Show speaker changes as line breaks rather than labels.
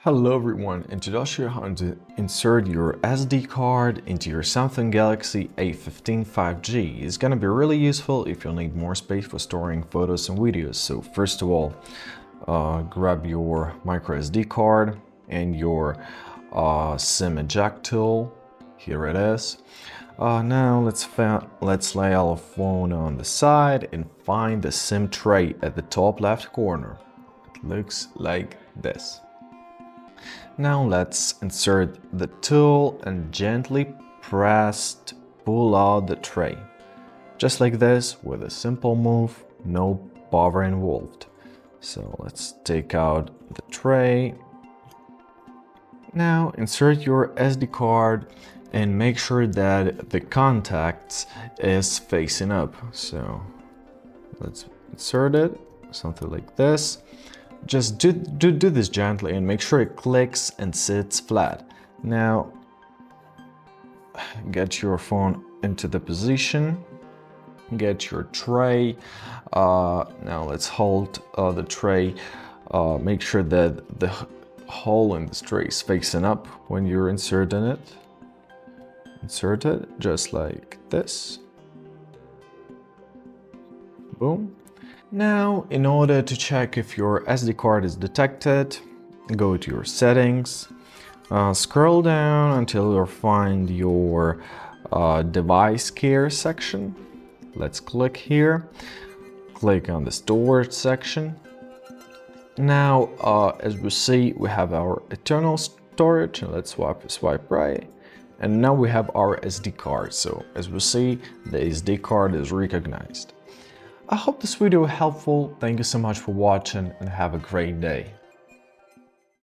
Hello everyone, and today I'll show you how to insert your SD card into your Samsung Galaxy A15 5G. It's gonna be really useful if you'll need more space for storing photos and videos. So first of all, grab your micro SD card and your SIM eject tool. Here it is. Now let's lay our phone on the side and find the SIM tray at the top left corner. It looks like this. Now let's insert the tool and gently pull out the tray. Just like this, with a simple move, no power involved. So let's take out the tray. Now insert your SD card and make sure that the contacts is facing up. So let's insert it, something like this. Just do this gently and make sure it clicks and sits flat. Now get your phone into the position, get your tray. Now let's hold the tray. Make sure that the hole in the tray is facing up when you're inserting it. Insert it just like this. Boom. Now, in order to check if your SD card is detected, go to your settings, scroll down until you find your device care section. Let's click here, click on the storage section. Now, as we see, we have our internal storage, and let's swipe right. And now we have our SD card. So as we see, the SD card is recognized. I hope this video was helpful. Thank you so much for watching and have a great day.